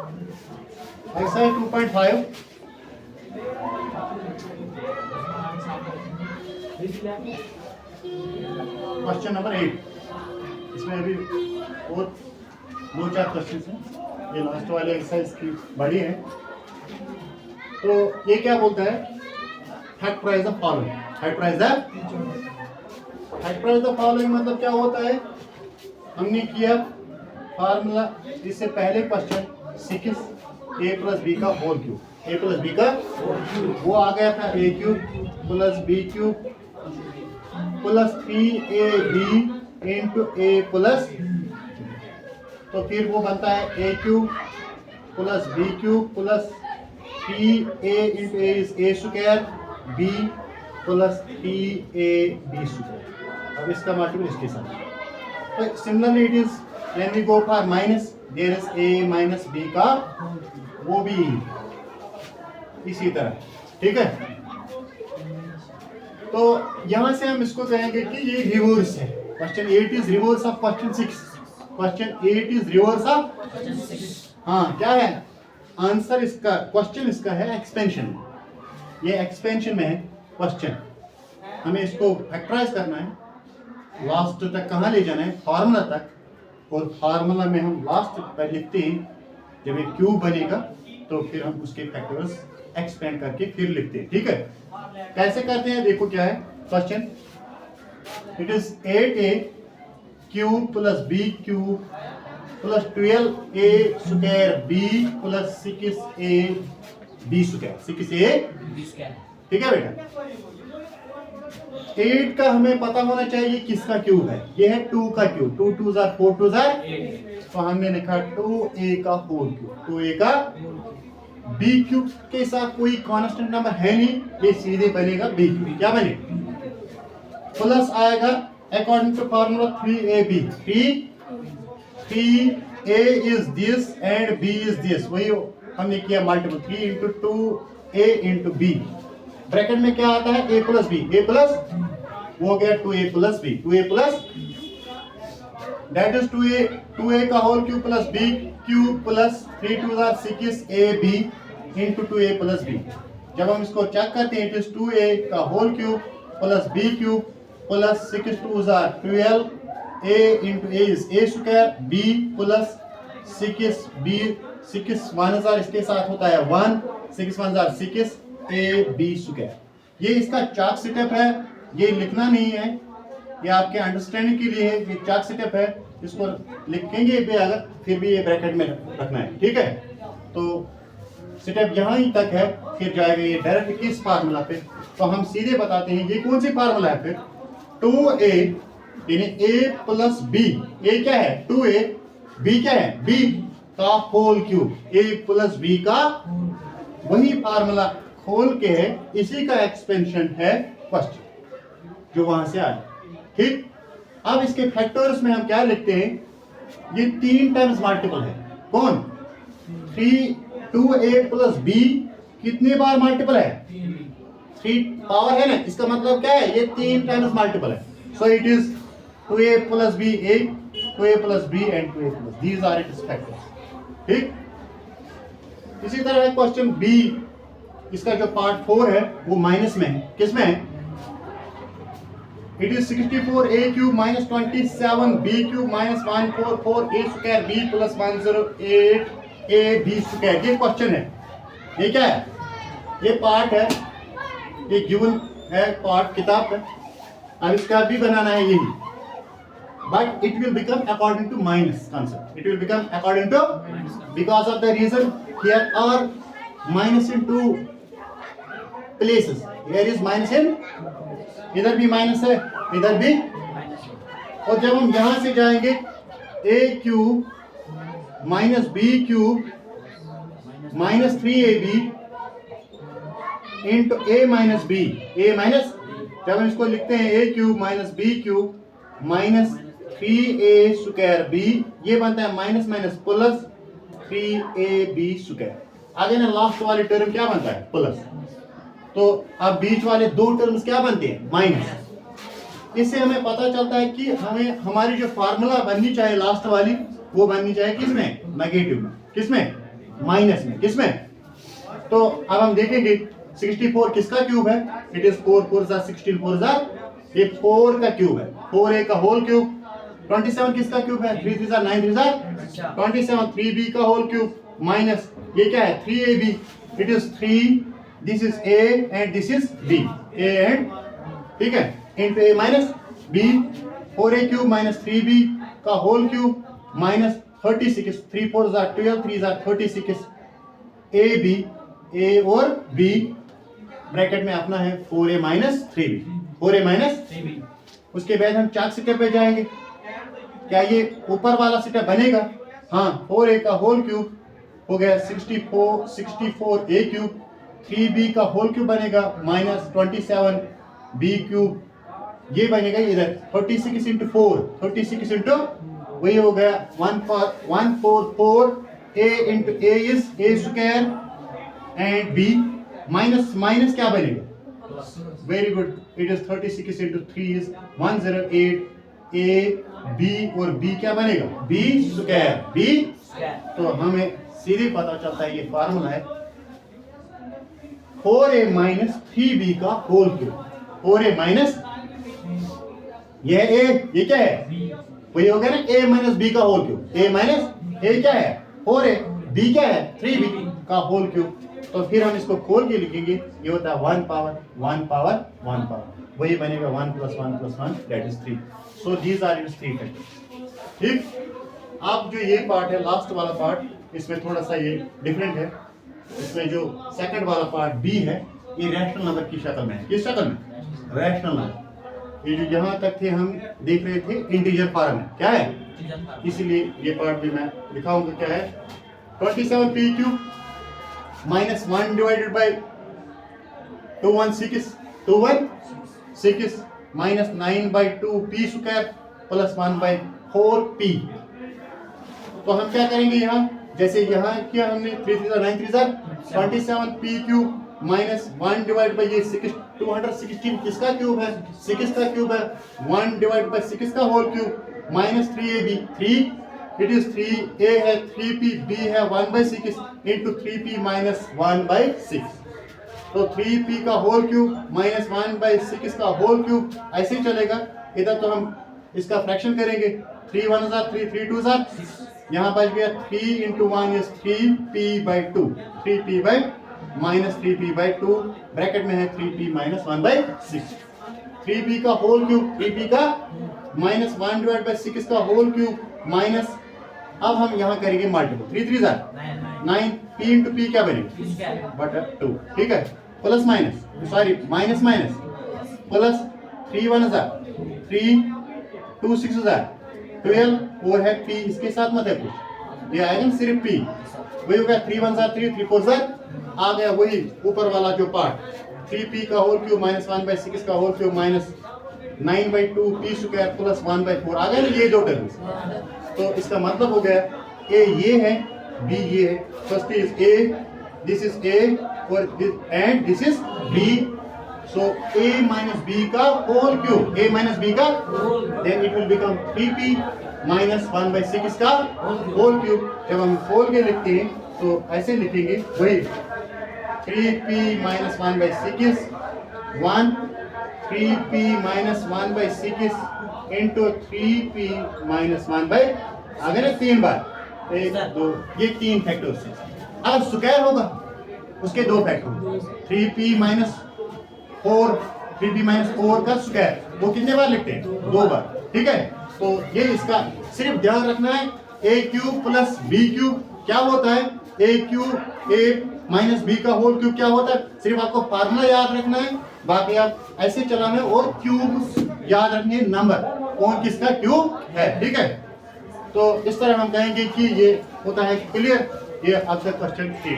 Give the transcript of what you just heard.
Exercise 2.5 question number 8। इसमें अभी और 2-4 क्वेश्चन हैं, ये लास्ट वाले एक्सरसाइज की बड़ी है। तो ये क्या बोलता है, factorise the following. Factorise the following मतलब क्या होता है, हमने किया फार्मूला इससे पहले क्वेश्चन 6a + b का होल क्यूब, a + b का वो आ गया था a³ + b³ + 3ab × a + तो फिर वो बनता है a³ + b³ + 3a × a is a square, b + 3ab²। अब इसका मल्टीपल इसके साथ। तो similarly it is when we go for minus, there is a - b का वो भी इसी तरह, ठीक है। तो यहां से हम इसको कहेंगे कि ये रिवर्स है। Question 8 is reverse of question 6। Question 8 is reverse of question 6। हाँ, क्या है आंसर इसका, क्वेश्चन इसका है एक्सपेंशन। ये एक्सपेंशन में है क्वेश्चन, हमें इसको फैक्टराइज करना है, लास्ट तक कहाँ ले जाना है, फार्मूला तक। और फार्मूला में हम लास्ट पर लिखते हैं, जब एक क्यूब बनेगा तो फिर हम उसके फैक्टर्स एक्सपेंड करके फिर लिखते हैं, ठीक है। कैसे करते हैं, देखो क्या है question. It is 8a³ + b³ + 12a² b + 6ab², ठीक है बेटा। 8 का हमें पता होना चाहिए किसका क्यूब है, ये है 2 का क्यूब, 2 × 2 = 4, 2 = 8। तो हमने लिखा 2a का होल क्यूब, 2a का। b³ के साथ कोई कांस्टेंट नंबर है नहीं, ये सीधे बनेगा b³। क्या बने, प्लस आएगा according to formula 3ab। 3a is this and b is this, वही हमने किया मल्टीपल, 3 × 2a × b। ब्रैकेट में क्या आता है, a + b, a प्लस वो हो गया 2a + b, 2a plus that is 2a का whole cube + b³ + 3 × 2 = 6ab × 2a + b। जब हम इसको चेक करते हैं, इट इज 2a का whole cube + b³ + 6 × 2 = 12, a × a is a², b + 6b, 6 1 इसके साथ होता है 1, 6 1 6 ab²। ये इसका चाक स्टेप है, ये लिखना नहीं है, ये आपके अंडरस्टैंडिंग के लिए है। ये चाक स्टेप है, इसको लिखेंगे भी अगर, फिर भी ये ब्रैकेट में रखना है, ठीक है। तो स्टेप यहाँ ही तक है, फिर जाएगा ये डायरेक्ट किस फार्मूला पे। तो हम सीधे बताते हैं ये कौन सी फार्मूला है। फिर 2a यानी a + b, a क्या है 2a, b क्या है b का होल क्यूब, a + b का वही फार्मूला खोल के है, इसी का एक्सपेंशन है क्वेश्चन जो वहां से आया, ठीक। अब इसके फैक्टर्स में हम क्या लिखते हैं, ये 3 टाइम्स मल्टीपल है। कौन, 2a + b कितने बार मल्टीपल है, 3 पावर है ना, इसका मतलब क्या है, ये 3 टाइम्स मल्टीपल है। So it is 2a + b a, 2a + b and 2a + these are its factors, ठीक। इसी तरह क्वेश्चन b, इसका जो पार्ट 4 है वो माइनस में है, किसमें है, it is 64a³ - 27b³ - 144a² b + 108ab²। ये क्वेश्चन है, ये क्या है, ये पार्ट है, ये गिवन है पार्ट किताब का। अब इसका भी बनाना है यही, but it will become according to minus concept, it will become according to because of the reason here are minus in 2 places, here is minus in, इधर भी माइनस है, इधर भी। और जब हम यहां से जाएंगे a³ - b³ - 3ab × a - b, जब हम इसको लिखते हैं a³ - b³ - 3a²b, ये बनता है माइनस माइनस प्लस 3ab²। आगे ना लास्ट वाली टर्म क्या बनता है, प्लस। तो अब बीच वाले 2 टर्म्स क्या बनते हैं, माइनस। इससे हमें पता चलता है कि हमें हमारी जो फार्मूला बननी चाहिए लास्ट वाली, वो बननी चाहिए किसमें, नेगेटिव में। किसमें, माइनस में, किसमें? तो अब हम देखेंगे 64 किसका क्यूब है? इट इज 4 4 16 4 ये 4 का क्यूब है, 4a का होल क्यूब। 27 किसका क्यूब है? 3 3 9 3 27, 3b का होल क्यूब माइनस ये क्या है? 3ab, it is 3, this is a and this is b, a and, ठीक है, into a minus b, 4a cube minus 3b का whole cube minus 36, 3 4 12, 3 36, ab, a और b ब्रैकेट में अपना है 4a minus 3b, 4a minus 3b। उसके बाद हम चाक स्टेप पे जाएंगे। क्या ये ऊपर वाला स्टेप बनेगा? हाँ, 4a का होल क्यूब हो गया 64a क्यूब, 3b का होल क्यूब बनेगा माइनस 27b क्यूब, ये बनेगा इधर 36 इंटू 4, 36 इंटू वही हो गया 144, a into a is a square and b minus minus क्या बनेगा? Very good, it is 36 into 3 is 108, a b और b क्या बनेगा? b square, b। तो हमें सीधे पता चलता है ये फार्मूला है 4a माइनस 3b का होल क्यूब, 4a माइनस ये a, ये क्या है? वही हो गया ना a माइनस b का whole cube, a minus a क्या है? 4a, b क्या है? 3b का होल क्यूब। तो फिर हम इसको खोल के लिखेंगे, ये होता है 1 पावर 1 पावर 1 पावर, वही बनेगा 1 + 1 + 1 that is 3। So these are its 3 factors. ठीक, अब जो ये पार्ट है लास्ट वाला पार्ट, इसमें थोड़ा सा ये डिफरेंट है। इसमें जो सेकंड वाला पार्ट बी है ये रैशनल नंबर की शक्ल में है। किस शक्ल में? Rational number. ये जो यहाँ तक थे हम देख रहे थे इंटीजर फॉर्म है, क्या है? इसीलिए ये पार्ट भी मैं दिखाऊंगा क्या है। 27p cube minus 1 divided by 216 minus 9/2p square plus 1/4p। तो हम क्या करेंगे यहाँ, जैसे यहाँ किया हमने 3 3 9 3 27p cube minus 1 divide by ये 216 किसका क्यूब है? 6 का क्यूब है, 1 डिवाइड बाई 6 का whole cube minus 3ab, 3 it is 3a है, 3p, b है 1/6 इंटू 3p माइनस 1/6। तो 3p का होल क्यूब माइनस 1/6 का होल क्यूब ऐसे ही चलेगा। इधर तो हम इसका फ्रैक्शन करेंगे, 3 1 3 3 2 यहाँ बच गया 3 into 1 is 3p/2, 3p minus 3p/2 bracket में है 3p माइनस 1/6। 3p का होल क्यूब, 3p का माइनस 1 डिवाइड बाई 6 का होल क्यूब माइनस, अब हम यहाँ करेंगे मल्टीपल, 3 3 9, p इंटू p क्या बनेगा? बटा 2, ठीक है, plus minus, sorry minus minus, plus 3 1 3 2 6 12 और है p, इसके साथ मत है कुछ, ये आएगा सिर्फ p, वही हो गया 3 1 3 3 4 आ गया वही ऊपर वाला जो पार्ट, 3p का होल क्यूब माइनस 1/6 का whole cube minus 9/2p square plus 1/4 आ गया ना ये दो टर्म्स। तो इसका मतलब हो गया a ये है, b ये है, first is a, this is a और and this is b। So a minus b का whole cube, a minus b का, then it will become 3p minus 1/6 का होल क्यूब। जब हम खोल के लिखते हैं तो ऐसे लिखेंगे वही 3p minus 1/6 1 3p minus 1/6 into 3p minus 1/, अगर 3 बार 1 2 ये 3 फैक्टर्स है। अब स्क्वायर होगा उसके 2 factor, 3p minus 4, 3p minus 4 का स्क्वायर, वो कितने बार लिखते हैं? 2 बार, ठीक है। तो ये इसका सिर्फ ध्यान रखना है, a cube plus b cube क्या होता है? a cube a minus b का होल क्यूब क्या होता है? सिर्फ आपको फार्मूला याद रखना है, बाकी आप ऐसे चलाना है और क्यूब याद रखने नंबर कौन किसका क्यूब है, ठीक है। तो इस तरह हम कहेंगे कि ये होता है क्लियर। ये आपका क्वेश्चन 3।